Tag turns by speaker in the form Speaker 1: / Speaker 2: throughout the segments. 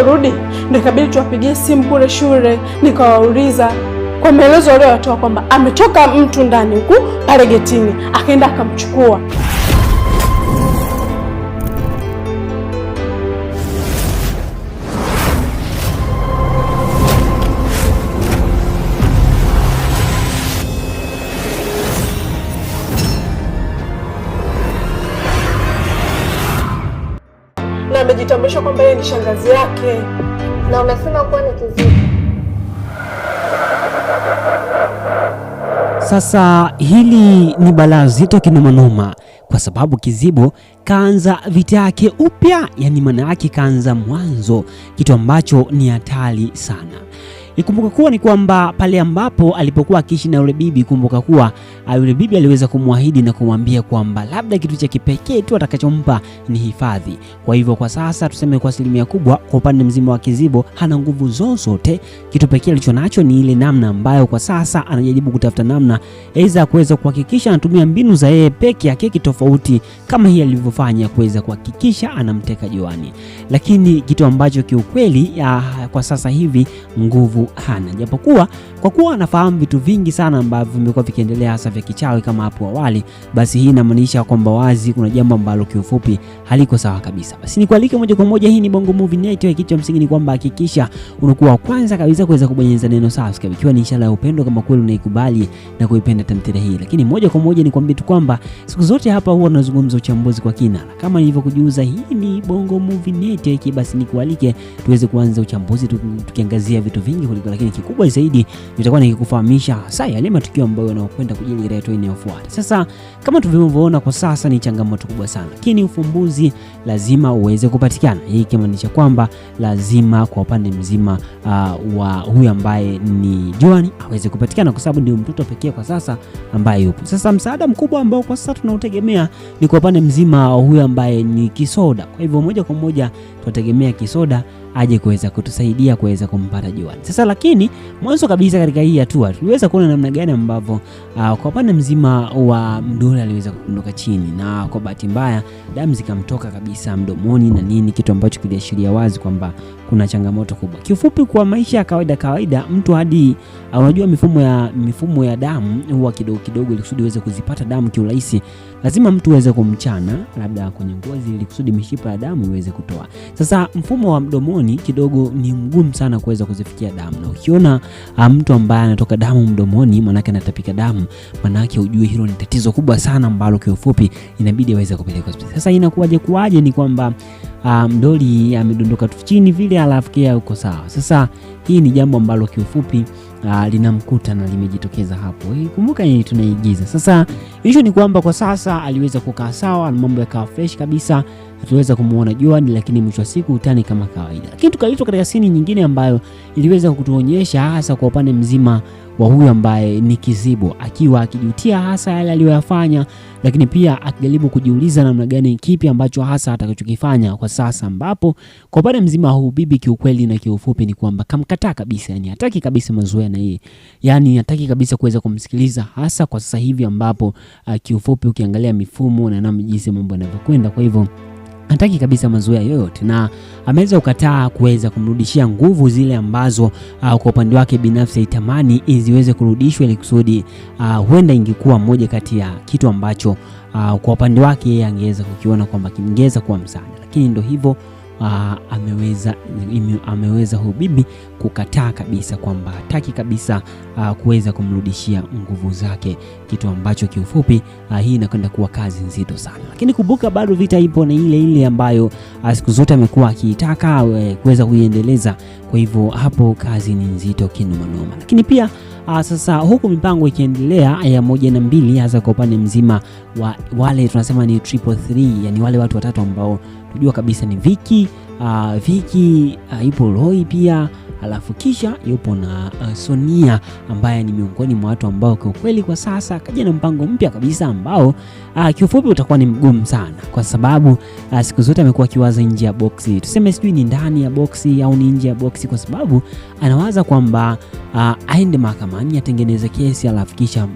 Speaker 1: Tuliporudi ndio ikabidi tuwapigie simu kule shule, nikawauliza kwa maelezo aliyotoa kwamba ametoka mtu ndani huku pale getini, akaenda akamchukua. Na amejitambulisha kwamba yeye ni shangazi yake.
Speaker 2: Na unasema kuwa ni Kizibo.
Speaker 3: Sasa hili ni balaa zito kinomanoma, kwa sababu Kizibo kaanza vita yake upya, yani maana yake kaanza mwanzo, kitu ambacho ni hatari sana. Ikumbuka kuwa ni kwamba pale ambapo alipokuwa akiishi na yule bibi, kumbuka kuwa yule bibi aliweza kumwahidi na kumwambia kwamba labda kitu cha kipekee tu atakachompa ni hifadhi. Kwa hivyo kwa sasa tuseme kwa asilimia kubwa kwa upande mzima wa Kizibo hana nguvu zozote. Kitu pekee alichonacho ni ile namna ambayo kwa sasa anajaribu kutafuta namna aidha kuweza kuhakikisha anatumia mbinu za yeye peke yake tofauti kama hii alivyofanya kuweza kuhakikisha anamteka Joani. Lakini kitu ambacho kiukweli kwa sasa hivi nguvu hana, japokuwa kwa kuwa anafahamu vitu vingi sana ambavyo vimekuwa vikiendelea hasa vya kichawi kama hapo awali, basi hii inamaanisha kwamba wazi kuna jambo ambalo kiufupi haliko sawa kabisa. Basi nikualike moja kwa moja, hii ni Bongo Movie Network. Kitu cha msingi ni kwamba hakikisha unakuwa wa kwanza kabisa kuweza kubonyeza neno subscribe, ikiwa ni ishara ya upendo kama kweli unaikubali na kuipenda tamthilia hii. Lakini moja kwa moja nikwambie tu kwamba siku zote hapa huwa tunazungumza uchambuzi kwa kina, kama nilivyokujuza hii ni Bongo Movie Network. Basi nikualike tuweze kuanza uchambuzi tukiangazia vitu vingi kuliko, lakini kikubwa zaidi nitakuwa nikikufahamisha sasa yale matukio ambayo yanakwenda kujili katika hatua inayofuata. Sasa kama tulivyoona kwa sasa ni changamoto kubwa sana, lakini ufumbuzi lazima uweze kupatikana. Hii kimaanisha kwamba lazima kwa upande mzima wa huyu ambaye ni Joani aweze kupatikana, kwa sababu ndio mtoto pekee kwa sasa ambaye yupo. Sasa msaada mkubwa ambao kwa sasa tunautegemea ni kwa upande mzima wa huyu ambaye ni Kisoda. Kwa hivyo moja kwa moja tunategemea Kisoda aje kuweza kutusaidia kuweza kumpata Joani. Sasa lakini mwanzo kabisa katika hii hatua tuliweza kuona namna gani ambavyo kwa upande mzima wa Mdoli aliweza kuondoka chini, na kwa bahati mbaya damu zikamtoka kabisa mdomoni na nini, kitu ambacho kiliashiria wazi kwamba kuna changamoto kubwa. Kiufupi kwa maisha ya kawaida mtu hadi unajua mifumo ya damu huwa kidogo kidogo, ili kusudi uweze kuzipata damu kiurahisi lazima mtu aweze kumchana labda kwenye ngozi ili kusudi mishipa ya damu iweze kutoa. Sasa mfumo wa mdomoni kidogo ni mgumu sana kuweza kuzifikia damu, na ukiona mtu ambaye anatoka damu mdomoni maana yake anatapika damu, maana yake ujue hilo ni tatizo kubwa sana ambalo kiufupi inabidi aweze kupelekwa hospitali. Sasa inakuwaje ni kwamba Mdoli amedondoka tu chini vile alafu kia uko sawa. Sasa hii ni jambo ambalo kiufupi linamkuta na limejitokeza hapo. Kumbuka ni tunaigiza. Sasa hicho ni kwamba kwa sasa aliweza kukaa sawa na mambo yakawa fresh kabisa. Tuliweza kumuona Joani, lakini mwisho wa siku utani kama kawaida. Lakini tukaitwa katika scene nyingine ambayo iliweza kutuonyesha hasa kwa upande mzima wa huyu ambaye ni Kizibo akiwa akijutia hasa yale aliyoyafanya, lakini pia akijaribu kujiuliza namna gani kipi ambacho hasa atakachokifanya kwa sasa, ambapo kwa upande mzima huu bibi kiukweli na kiufupi ni kwamba kamkataa kabisa, yani hataki kabisa mazoea na yeye, yani hataki kabisa kuweza kumsikiliza hasa kwa sasa hivi ambapo kiufupi ukiangalia mifumo na namna jinsi mambo yanavyokwenda, kwa hivyo hataki kabisa mazoea yoyote, na ameweza kukataa kuweza kumrudishia nguvu zile ambazo kwa upande wake binafsi itamani ziweze kurudishwa, ili kusudi huenda ingekuwa moja kati ya kitu ambacho kwa upande wake yeye angeweza kukiona kwamba kingeweza kuwa msaada. Lakini ndio hivyo, ameweza huyu bibi kukataa kabisa kwamba hataki kabisa kuweza kumrudishia nguvu zake, kitu ambacho kiufupi hii inakwenda kuwa kazi nzito sana. Lakini kumbuka bado vita ipo na ile ambayo siku zote amekuwa akiitaka kuweza kuiendeleza. Kwa hivyo hapo kazi ni nzito kinomanoma. Lakini pia sasa huku mipango ikiendelea ya 1 na 2, hasa kwa upande mzima wa wale tunasema ni 333, yani wale watu watatu ambao tunajua kabisa ni Vicky, yupo Roy pia, alafu kisha yupo na Sonia ambaye ni miongoni mwa watu ambao kwa kweli kwa sasa kaja na mpango mpya kabisa ambao kiufupi utakuwa ni mgumu sana, kwa sababu siku zote amekuwa akiwaza nje ya boksi. Tuseme sijui ni ndani ya boksi au ni nje ya boksi, kwa sababu anawaza kwamba aende mahakamani atengeneze kesi, alafu kisha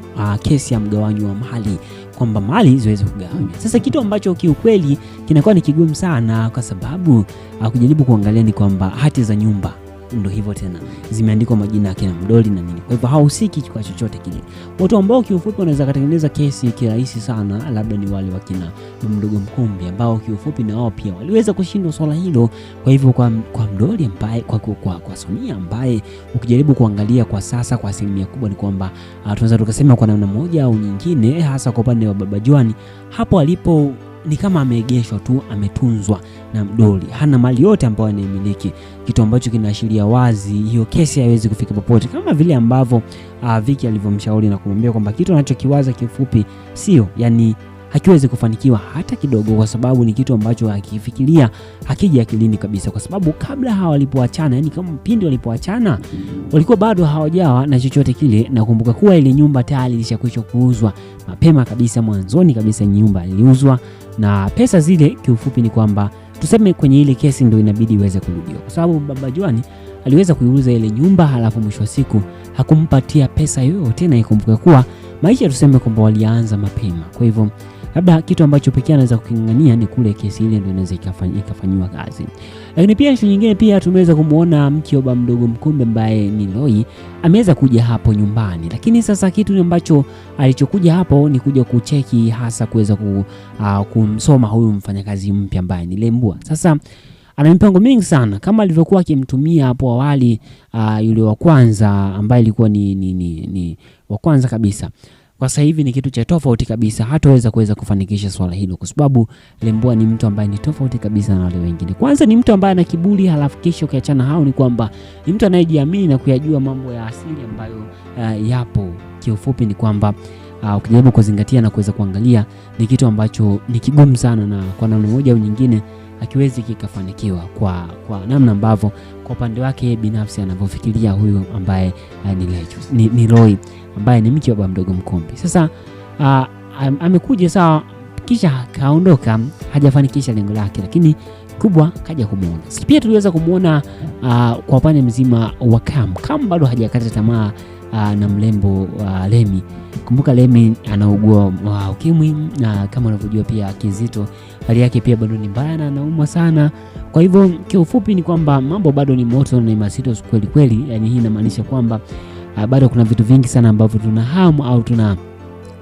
Speaker 3: kesi ya mgawanyo wa mali kwamba mali ziweze kugawanywa. Sasa kitu ambacho kiukweli kinakuwa ni kigumu sana, kwa sababu kujaribu kuangalia ni kwamba hati za nyumba ndio hivyo tena zimeandikwa majina ya kina Mdoli na nini. Kwa hivyo hahusiki kwa chochote kile. Watu ambao kiufupi wanaweza kutengeneza kesi kirahisi sana labda ni wale wakina Mdogo Mkumbi, ambao kiufupi na wao pia waliweza kushindwa swala hilo. Kwa hivyo kwa Mdoli ambaye kwa Sonia ambaye ukijaribu kuangalia kwa sasa kwa asilimia kubwa ni kwamba tunaweza tukasema kwa namna moja au nyingine, hasa kwa upande wa Baba Juani, hapo alipo ni kama ameegeshwa tu, ametunzwa na Mdoli, hana mali yote ambayo anaimiliki, kitu ambacho kinaashiria wazi hiyo kesi haiwezi kufika popote, kama vile ambavyo Vicky alivyomshauri na kumwambia kwamba kitu anachokiwaza kifupi sio, yani hakiwezi kufanikiwa hata kidogo, kwa sababu ni kitu ambacho hakifikiria, hakija akilini kabisa, kwa sababu kabla hawa walipoachana, yani kama pindi walipoachana walikuwa bado hawajawa na chochote kile. Na kumbuka kuwa ile nyumba tayari ilishakwisha kuuzwa mapema kabisa, mwanzoni kabisa nyumba iliuzwa, na pesa zile kiufupi ni kwamba tuseme kwenye ile kesi ndio inabidi iweze kurudiwa, kwa sababu Baba Juani aliweza kuiuza ile nyumba, halafu mwisho wa siku hakumpatia pesa yoyote, na ikumbuka kuwa maisha tuseme kwamba walianza mapema. Kwa hivyo labda kitu ambacho pekee anaweza kukingania ni kule kesi ile ndio inaweza ikafanywa kazi. Lakini pia issue nyingine pia tumeweza kumuona mke wa Mdogo Mkumbi ambaye ni Loi ameweza kuja hapo nyumbani, lakini sasa kitu ambacho alichokuja hapo ni kuja kucheki, hasa kuweza kumsoma huyu mfanyakazi mpya ambaye ni Lembua. Sasa ana mipango mingi sana kama alivyokuwa akimtumia hapo awali yule wa kwanza ambaye ilikuwa ni wa kwanza kabisa. Kwa sasa hivi ni kitu cha tofauti kabisa, hataweza kufanikisha swala hilo, kwa sababu Lembua ni mtu ambaye ni tofauti kabisa na wale wengine. Kwanza ni mtu ambaye ana kiburi, halafu kisha ukiachana hao ni kwamba ni mtu anayejiamini na kuyajua mambo ya asili ambayo yapo. Kiufupi ni kwamba ukijaribu kuzingatia na kuweza kuangalia ni kitu ambacho ni kigumu sana, na kwa namna moja au nyingine hakiwezi kikafanikiwa kwa namna ambavyo kwa upande wake binafsi anavyofikiria huyu ambaye ni Loi ambaye ni mke wa Mdogo Mkumbi. Sasa amekuja sawa, kisha kaondoka, hajafanikisha lengo lake, lakini kubwa kaja kumuona. Pia tuliweza kumuona kwa upande mzima wa Kam bado hajakata tamaa na mlembo Lemi. Kumbuka Lemi anaugua ukimwi, na kama unavyojua pia Kizito hali yake pia bado ni mbaya na anaumwa sana. Kwa hivyo kiufupi ni kwamba mambo bado ni moto na mazito kweli kweli. Yani hii inamaanisha kwamba bado kuna vitu vingi sana ambavyo tuna hamu au tuna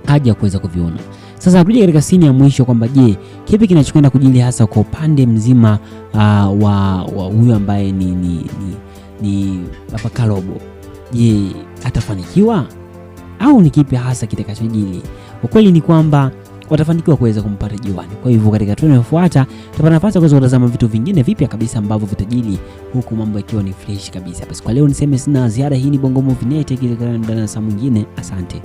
Speaker 3: haja kuweza kuviona. Sasa tuje katika scene ya mwisho kwamba je, kipi kinachokwenda kujili hasa kwa upande mzima wa huyu ambaye ni Papa Kalobo. Je, atafanikiwa au ni kipi hasa kitakachojili? Ukweli ni kwamba watafanikiwa kuweza kumpata Juani. Kwa hivyo katika tuone inayofuata tutapata nafasi ya kuweza kutazama vitu vingine vipya kabisa ambavyo vitajili, huku mambo yakiwa ni fresh kabisa. Basi kwa leo niseme sina ziada. Hii ni Bongo Movie Net, ikikutana ndani ya saa mwingine. Asante.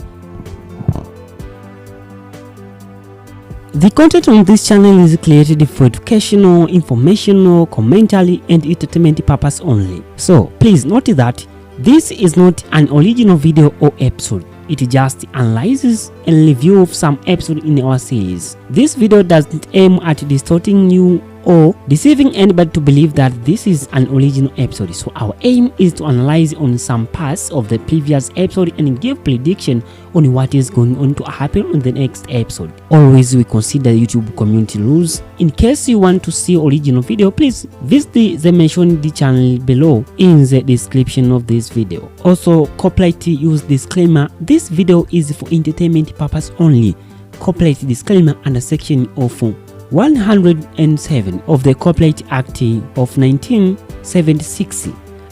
Speaker 3: The content on this channel is created for educational, informational, commentary and entertainment purpose only. So please note that this is not an original video or episode. It just analyzes and review of some episode in our series. This video doesn't aim at distorting you or deceiving anybody to believe that this is an original episode. So our aim is to analyze on some parts of the previous episode and give prediction on what is going on to happen on the next episode. Always we consider YouTube community rules. In case you want to see original video, please visit the mentioned channel below in the description of this video. Also, copyright use disclaimer. This video is for entertainment purpose only. Copyright disclaimer under section of 107 of the Copyright Act of 1976.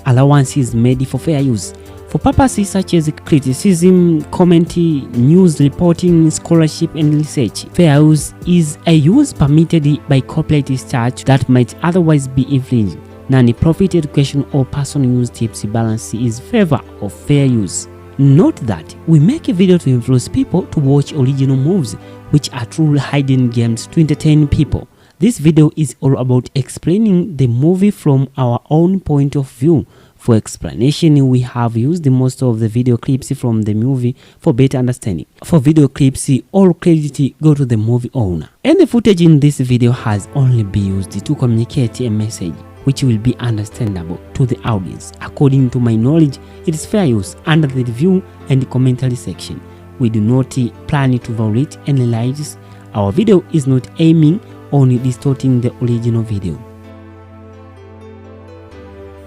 Speaker 3: Allowance is made for fair use for purposes such as criticism, commentary, news reporting, scholarship and research. Fair use is a use permitted by copyright statute that might otherwise be infringed. Non-profit education or personal use tips balance is favor of fair use. Note that we make a video to influence people to watch original movies, which are true hidden gems to entertain people. This video is all about explaining the movie from our own point of view. For explanation, we have used most of the video clips from the movie for better understanding. For video clips, all credit go to the movie owner. And the footage in this video has only been used to communicate a message which will be understandable to the audience. According to my knowledge, it is fair use under the review and commentary section. we do not plan to violate any rights. Our video is not aiming on distorting the original video.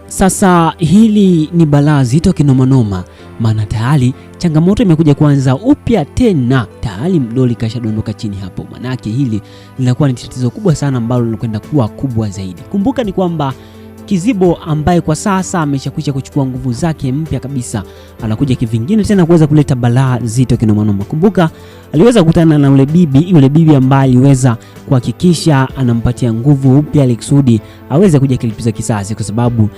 Speaker 3: Sasa hili ni balaa zito kinomanoma, maana tayari changamoto imekuja kuanza upya tena. Tayari mdoli kashadondoka chini hapo. Manake hili linakuwa ni tatizo kubwa sana ambalo linakwenda kuwa kubwa zaidi. Kumbuka ni kwamba Kizibo ambaye kwa sasa ameshakwisha kuchukua nguvu zake mpya kabisa, anakuja kivingine tena kuweza kuleta balaa zito kinomanoma. Kumbuka aliweza kukutana na yule bibi ambaye aliweza kuhakikisha anampatia nguvu upya alikusudi aweze kuja kulipiza kisasi, kwa sababu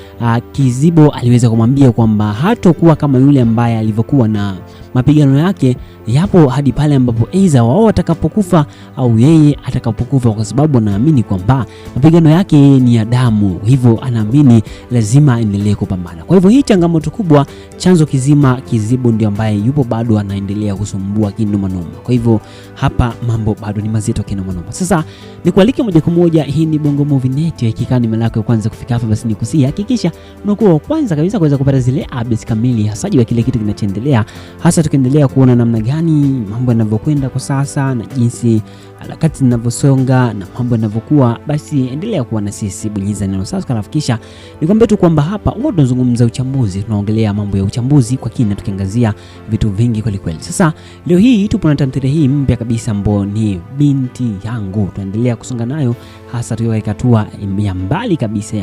Speaker 3: Kizibo aliweza kumwambia kwamba hatakuwa kama yule ambaye alivyokuwa, na mapigano yake yapo hadi pale ambapo aidha wao atakapokufa au yeye atakapokufa, kwa sababu anaamini kwamba mapigano yake ni ya damu, hivyo anaamini lazima aendelee kupambana. Kwa hivyo hii changamoto kubwa, chanzo kizima Kizibo ndio ambaye yupo bado anaendelea kusumbua kinomanoma. Kwa hivyo hapa mambo bado ni mazito kinomanoma. Sasa nikualike moja kwa moja, hii ni Bongo Movie Net. Ikiwa ni mara yako ya kwanza kufika hapa, basi nikusihi hakikisha unakuwa wa kwanza kabisa kuweza kupata zile updates kamili hasa juu ya kile kitu kinachoendelea, hasa tukiendelea kuona namna gani mambo yanavyokwenda kwa sasa na jinsi harakati zinavyosonga na mambo yanavyokuwa. Basi endelea kuwa na sisi, bonyeza neno subscribe, kisha nikwambie tu kwamba hapa huwa tunazungumza uchambuzi, tunaongelea mambo ya uchambuzi kwa kina, tukiangazia vitu vingi kweli kweli. Sasa leo hii tupo na tamthilia hii mpya kabisa ambayo ni Binti Yangu. Tunaendelea kusonga nayo hasa tukiwa katika hatua ya mbali kabisa,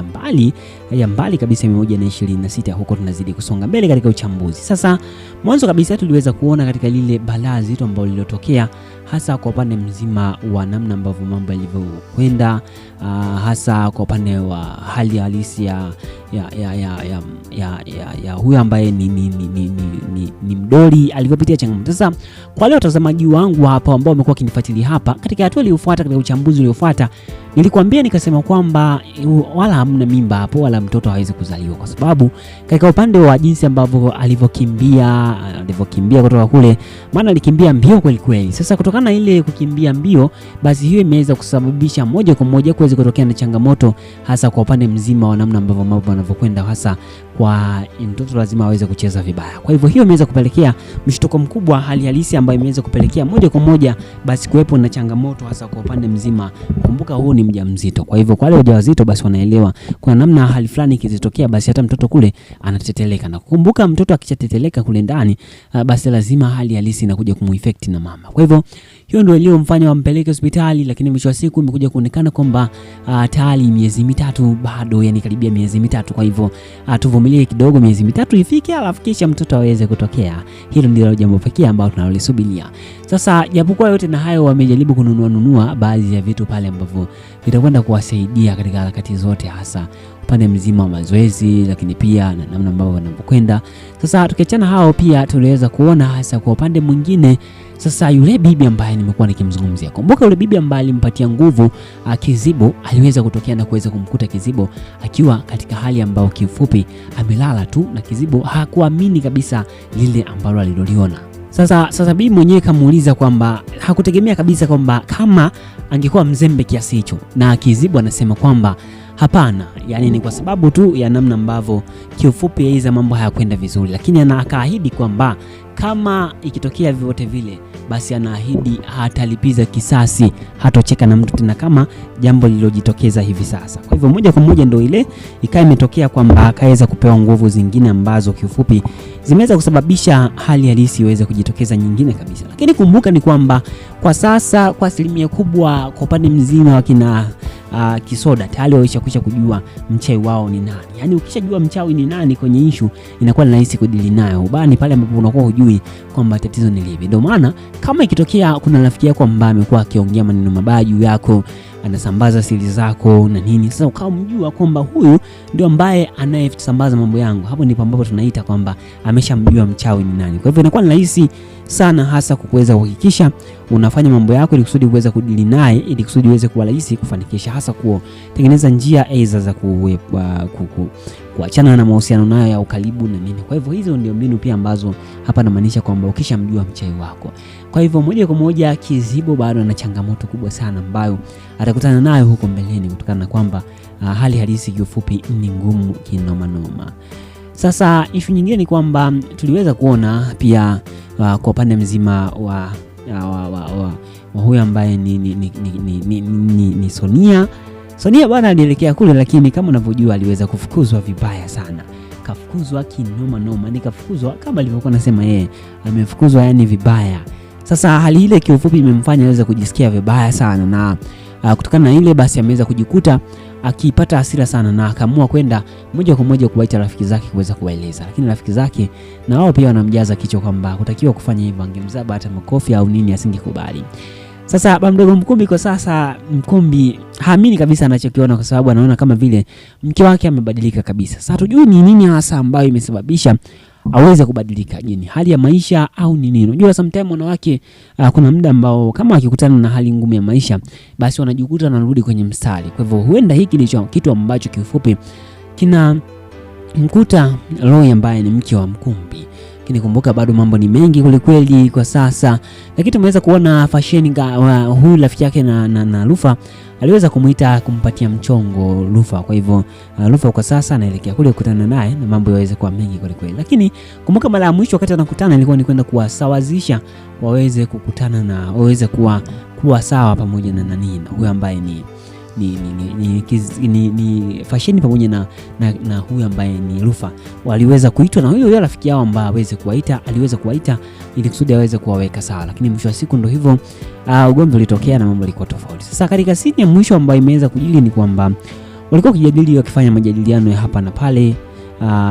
Speaker 3: ya mbali kabisa 126, huko tunazidi kusonga mbele katika uchambuzi. Sasa mwanzo kabisa tuliweza kuona katika lile balaa zito ambalo lilotokea hasa kwa upande mzima wa namna ambavyo mambo yalivyokwenda, hasa kwa upande wa hali halisi ya huyu ambaye ni mdoli alivyopitia changamoto. Sasa kwa leo watazamaji wangu hapa ambao wamekuwa kinifuatilia hapa katika hatua iliyofuata, katika uchambuzi uliofuata, nilikwambia nikasema kwamba wala hamna mimba hapo wala mtoto hawezi kuzaliwa, kwa sababu katika upande wa jinsi ambavyo alivyokimbia kutoka kule, maana alikimbia mbio kweli kweli. Sasa kutokana na ile kukimbia mbio, basi hiyo imeweza kusababisha moja kwa moja kuweza kutokea na changamoto hasa kwa upande mzima wa namna ambavyo mambo yanavyokwenda, hasa kwa mtoto lazima aweze kucheza vibaya. Kwa hivyo hiyo imeweza kupelekea mshtuko mkubwa, hali halisi ambayo imeweza kupelekea moja kwa moja basi kuwepo na changamoto hasa kwa upande mzima. Kumbuka huu ni mjamzito, kwa hivyo kwa wale wajawazito basi wanaelewa kuna namna hali fulani ikitokea basi hata mtoto kule anateteleka, na kumbuka mtoto akichateteleka kule ndani basi lazima hali halisi inakuja kumueffect na mama. Kwa hivyo hiyo ndio iliyomfanya wampeleke hospitali, lakini mwisho wa siku imekuja kuonekana kwamba tayari miezi mitatu bado, yani karibia miezi mitatu. Kwa hivyo tuvumilie kidogo, miezi mitatu ifike alafu kisha mtoto aweze kutokea. Hilo ndilo jambo pekee ambalo tunalolisubiria. Sasa japokuwa yote na hayo, wamejaribu kununua baadhi ya vitu pale ambavyo vitakwenda kuwasaidia katika harakati zote, hasa upande mzima wa mazoezi, lakini pia na namna ambavyo wanapokwenda. Sasa tukiachana hao, pia tuliweza kuona hasa kwa upande mwingine sasa yule bibi ambaye nimekuwa nikimzungumzia. Kumbuka yule bibi ambaye alimpatia nguvu Kizibo aliweza kutokea na kuweza kumkuta Kizibo akiwa katika hali ambayo kifupi amelala tu, na Kizibo hakuamini kabisa lile ambalo aliloliona. Sasa bibi mwenyewe kamuuliza kwamba hakutegemea kabisa kwamba kama angekuwa mzembe kiasi hicho, na Kizibo anasema kwamba hapana, yani ni kwa sababu tu ya namna ambavyo kiufupi hizo mambo hayakwenda vizuri, lakini akaahidi kwamba kama ikitokea vyovyote vile basi anaahidi hatalipiza kisasi, hatocheka na mtu tena kama jambo lililojitokeza hivi sasa. Kwa hivyo moja kwa moja ndio ile ikawa imetokea kwamba akaweza kupewa nguvu zingine ambazo kiufupi zimeweza kusababisha hali halisi iweze kujitokeza nyingine kabisa. Lakini kumbuka ni kwamba kwa sasa kwa asilimia kubwa kwa upande mzima wa kina Kisoda tayari wameshakwisha kujua mchawi wao ni nani. Yani ukishajua mchawi ni nani kwenye issue inakuwa ni rahisi kudili nayo. Ubani pale ambapo unakuwa hujui kwamba tatizo ni lipi. Ndio maana kama ikitokea kuna rafiki yako ambaye amekuwa akiongea maneno mabaya juu yako, anasambaza siri zako na nini, sasa ukao mjua kwamba huyu ndio ambaye anayesambaza mambo yangu, hapo ndipo ambapo tunaita kwamba ameshamjua mchawi ni nani. Kwa hivyo inakuwa ni rahisi sana hasa kuweza kuhakikisha unafanya mambo yako ili kusudi uweze kudili naye, ili kusudi uweze kuwa rahisi kufanikisha, hasa kutengeneza njia aidha za kuachana na mahusiano nayo ya ukaribu na nini. Kwa hivyo hizo ndio mbinu pia ambazo hapa namaanisha kwamba ukishamjua mchawi wako. Kwa hivyo moja kwa moja Kizibo bado ana changamoto kubwa sana ambayo atakutana nayo huko mbeleni, kutokana na kwamba hali halisi kiufupi ni ngumu kinoma noma. Sasa issue nyingine ni kwamba tuliweza kuona pia kwa upande mzima wa huyu ambaye ni Sonia. Sonia bwana alielekea kule, lakini kama unavyojua aliweza kufukuzwa vibaya sana. Kafukuzwa kinoma, ni kafukuzwa kama alivyokuwa anasema yeye, amefukuzwa yani vibaya. Sasa hali ile kiufupi imemfanya aweze kujisikia vibaya sana, na kutokana na ile basi ameweza kujikuta akipata hasira sana, na akaamua kwenda moja kwa moja kuwaita rafiki zake kuweza kuwaeleza. Lakini rafiki zake na wao pia wanamjaza kichwa kwamba kutakiwa kufanya hivyo, angemzaba hata makofi au nini asingekubali. Sasa baba mdogo Mkumbi kwa sasa, Mkumbi haamini kabisa anachokiona, kwa sababu anaona kama vile mke wake amebadilika kabisa. Sasa hatujui ni nini hasa ambayo imesababisha aweze kubadilika. Je, ni hali ya maisha au ni nini? Unajua sometimes wanawake kuna muda ambao kama akikutana na hali ngumu ya maisha basi wanajikuta wanarudi kwenye mstari. Kwa hivyo huenda hiki ndicho kitu ambacho kiufupi kina mkuta Roy ambaye ni mke wa Mkumbi. Kinikumbuka bado mambo ni mengi kweli kwa sasa, lakini tumeweza kuona fashion huyu rafiki yake na Lufa aliweza kumuita kumpatia mchongo Lufa. Kwa hivyo Lufa kwa sasa anaelekea kule kukutana naye na mambo yaweze kuwa mengi kweli. Lakini kumbuka mara ya mwisho wakati wanakutana ilikuwa ni kwenda kuwasawazisha waweze kukutana na waweze kuwa sawa pamoja na nani huyu ambaye ni fashion pamoja na huyu ambaye ni Lufa. Waliweza kuitwa na huyo rafiki yao ambaye aliweza kuwaita ili kusudi aweze kuwaweka sawa, lakini mwisho wa siku ndio hivyo, ugomvi ulitokea na mambo yalikuwa tofauti. Sasa katika scene ya mwisho ambayo imeweza kujili ni kwamba walikuwa kijadili wakifanya majadiliano ya hapa na pale,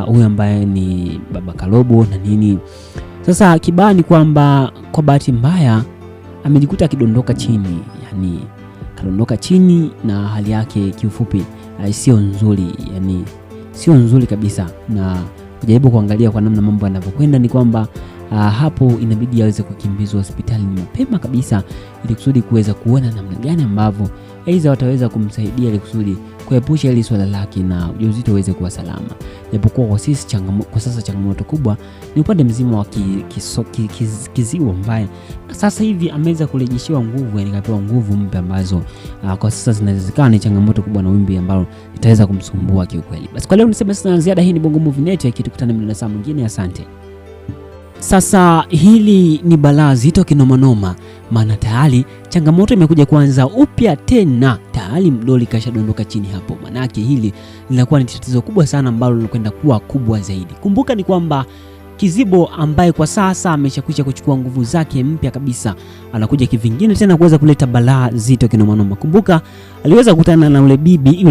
Speaker 3: huyu ambaye ni Baba Kalobo na nini. Sasa kibaya ni kwamba kwa bahati mbaya amejikuta akidondoka chini, yani kadondoka chini na hali yake kiufupi sio nzuri, yani sio nzuri kabisa. Na kujaribu kuangalia kwa namna mambo yanavyokwenda ni kwamba hapo inabidi aweze kukimbizwa hospitali mapema kabisa ili kusudi kuweza kuona namna gani ambavyo aidha wataweza kumsaidia ili kusudi kuepusha ile swala lake na ujauzito uweze kuwa salama. Japokuwa kwa sisi kwa sasa changamoto kubwa ni upande mzima wa Kizibo ambaye sasa hivi ameweza kurejeshewa nguvu, yani kapewa nguvu mpya ambazo kwa sasa zinawezekana ni changamoto kubwa na wimbi ambalo litaweza kumsumbua kiukweli. Basi kwa leo niseme sana ziada. Hii ni Bongo Movie Network, tukutane mda saa mwingine. Asante. Sasa hili ni balaa zito kinomanoma, maana tayari changamoto imekuja kuanza upya tena. Tayari mdoli kashadondoka chini hapo, manake hili linakuwa ni tatizo kubwa sana ambalo linakwenda kuwa kubwa zaidi. Kumbuka ni kwamba Kizibo ambaye kwa sasa ameshakwisha kuchukua nguvu zake mpya kabisa, anakuja kivingine tena kuweza kuleta balaa zito kinomanoma. Kumbuka aliweza kukutana na yule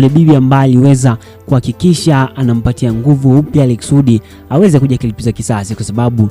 Speaker 3: bibi ambaye aliweza kuhakikisha anampatia nguvu upya alikusudi aweze kuja kulipiza kisasi, kwa sababu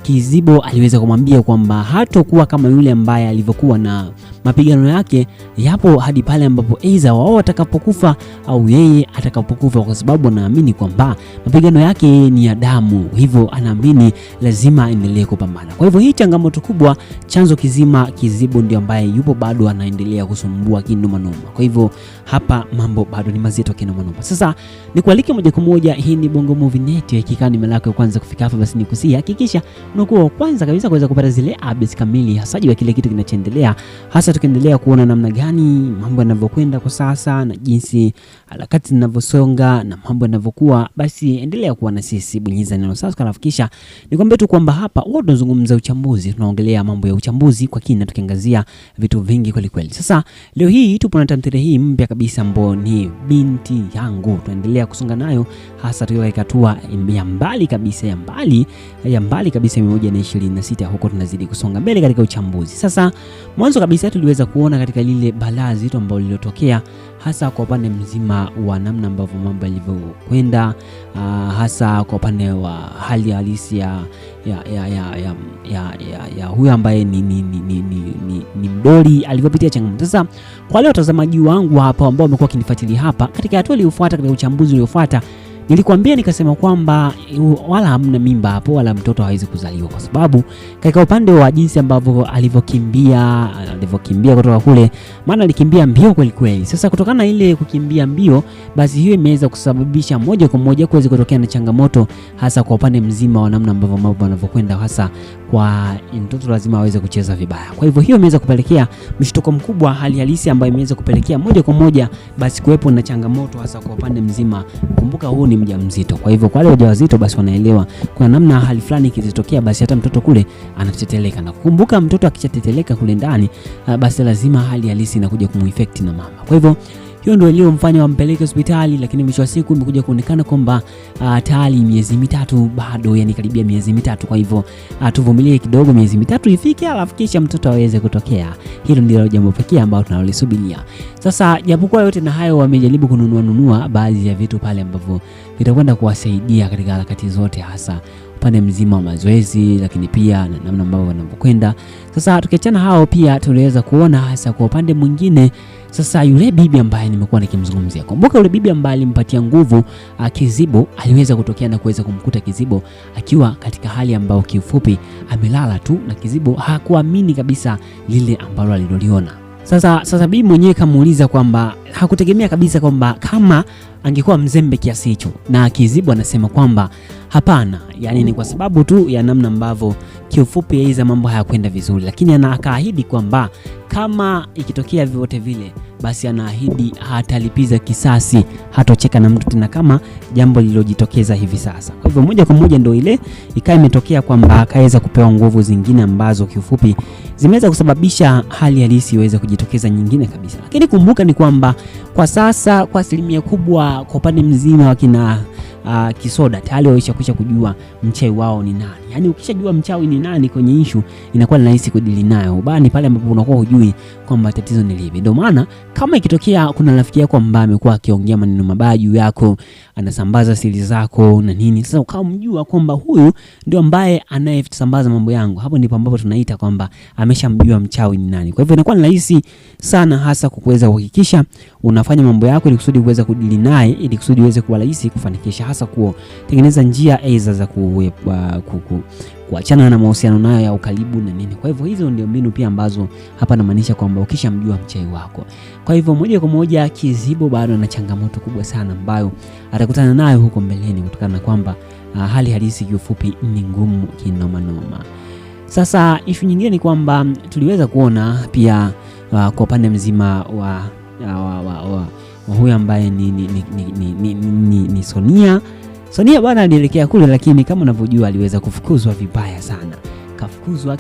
Speaker 3: Kizibo aliweza kumwambia kwamba hatakuwa kama yule ambaye alivyokuwa, na mapigano yake yapo hadi pale ambapo aidha wao watakapokufa au yeye atakapokufa, kwa sababu anaamini kwamba mapigano yake ni ya damu, hivyo anaamini lazima aendelee kupambana. Kwa hivyo hii changamoto kubwa, chanzo kizima Kizibo ndio ambaye yupo bado anaendelea kusumbua kinomanoma. Kwa hivyo hapa mambo bado ni mazito kinomanoma. Sasa nikualike moja kwa moja, hii ni Bongo Movie Network. Kikani mara yako ya kwanza kufika hapa, basi nikusihi hakikisha unakuwa wa kwanza kabisa kuweza kupata zile updates kamili hasa juu ya kile kitu kinachoendelea, hasa tukiendelea kuona namna gani mambo yanavyokwenda kwa sasa na jinsi harakati zinavyosonga na mambo yanavyokuwa. Basi endelea kuwa na sisi, bonyeza neno subscribe. Kisha nikwambie tu kwamba hapa wao tunazungumza uchambuzi, tunaongelea mambo ya uchambuzi kwa kina, tukiangazia vitu vingi kweli kweli. Sasa leo hii tupo na tamthilia hii mpya kabisa ambayo ni Binti Yangu. Tunaendelea kusonga nayo hasa tukiweka hatua ya mbali kabisa, ya mbali kabisa 126, huko tunazidi kusonga mbele katika uchambuzi. Sasa mwanzo kabisa tuliweza kuona katika lile balaa zito ambalo lilotokea hasa kwa upande mzima wa namna ambavyo mambo yalivyokwenda, hasa kwa upande wa hali halisi ya huyu ambaye ni mdoli alivyopitia changamoto. Sasa kwa leo watazamaji wangu hapa ambao wamekuwa kinifuatilia hapa katika hatua iliyofuata, katika uchambuzi uliofuata, nilikwambia nikasema kwamba wala hamna mimba hapo wala mtoto hawezi kuzaliwa, kwa sababu katika upande wa jinsi ambavyo alivyokimbia kutoka kule, maana alikimbia mbio kweli kweli. Sasa kutokana na ile kukimbia mbio, basi hiyo imeweza kusababisha moja kwa moja kuweza kutokea na changamoto hasa kwa upande mzima wa namna ambavyo mambo yanavyokwenda, hasa kwa mtoto lazima aweze kucheza vibaya. Kwa hivyo hiyo imeweza kupelekea mshtuko mkubwa, hali halisi ambayo imeweza kupelekea moja kwa moja basi kuwepo na changamoto hasa kwa upande mzima. Kumbuka huu ni mjamzito. Kwa hivyo kwa wale wajawazito basi wanaelewa kuna namna hali fulani ikitokea basi hata mtoto kule anateteleka, na kukumbuka mtoto akichateteleka kule ndani basi lazima hali halisi inakuja kumueffect na mama. Kwa hivyo hiyo ndio iliyomfanya wampeleke hospitali, lakini mwisho wa siku imekuja kuonekana kwamba tayari miezi mitatu bado, yani karibia miezi mitatu. Kwa hivyo tuvumilie kidogo miezi mitatu ifike, alafu kisha mtoto aweze kutokea. Hilo ndilo jambo pekee ambalo tunalolisubiria. Sasa japokuwa yote na hayo, wamejaribu kununua baadhi ya vitu pale ambavyo vitakwenda kuwasaidia katika harakati zote, hasa upande mzima wa mazoezi, lakini pia na namna ambavyo wanapokwenda. Sasa tukiachana hao, pia tuliweza kuona hasa kwa upande mwingine sasa yule bibi ambaye nimekuwa nikimzungumzia. Kumbuka yule bibi ambaye alimpatia nguvu Kizibo aliweza kutokea na kuweza kumkuta Kizibo akiwa katika hali ambayo kiufupi amelala tu, na Kizibo hakuamini kabisa lile ambalo aliloliona. Sasa bibi mwenyewe kamuuliza kwamba hakutegemea kabisa kwamba kama angekuwa mzembe kiasi hicho, na Kizibo anasema kwamba hapana, yani ni kwa sababu tu ya namna ambavyo kiufupi hizo mambo hayakwenda vizuri, lakini akaahidi kwamba kama ikitokea vyote vile basi anaahidi hatalipiza kisasi, hatocheka na mtu tena kama jambo lililojitokeza hivi sasa. Kwa hivyo moja kwa moja ndio ile ikawa imetokea kwamba akaweza kupewa nguvu zingine ambazo kiufupi zimeweza kusababisha hali halisi iweze kujitokeza nyingine kabisa. Lakini kumbuka ni kwamba kwa sasa kwa asilimia kubwa kwa upande mzima wa kina Kisoda tayari wameshakwisha kujua mchawi wao ni nani. Yani ukishajua mchawi ni nani kwenye issue inakuwa ni rahisi kudili nayo. Bali pale ambapo unakuwa hujui kwamba tatizo ni lipi. Ndio maana kama ikitokea kuna rafiki yako ambaye amekuwa akiongea maneno mabaya juu yako, anasambaza siri zako na nini, sasa ukao mjua kwamba huyu ndio ambaye anayesambaza mambo yangu, hapo ndipo ambapo tunaita kwamba ameshamjua mchawi ni nani. Kwa hivyo inakuwa ni rahisi sana hasa kuweza kuhakikisha unafanya mambo yako ili kusudi uweze kudili naye, ili kusudi uweze kuwa rahisi kufanikisha, hasa kutengeneza njia aidha za kuachana na mahusiano nayo ya ukaribu na nini. Kwa hivyo hizo ndio mbinu pia ambazo hapa namaanisha kwamba ukishamjua mchawi wako. Kwa hivyo moja kwa moja Kizibo bado ana changamoto kubwa sana ambayo atakutana nayo huko mbeleni, kutokana na kwamba hali halisi kiufupi ni ngumu kinoma noma. Sasa issue nyingine ni kwamba tuliweza kuona pia kwa upande mzima wa huyu ambaye ni Sonia bwana alielekea kule, lakini kama unavyojua aliweza kufukuzwa vibaya sana. Kafukuzwa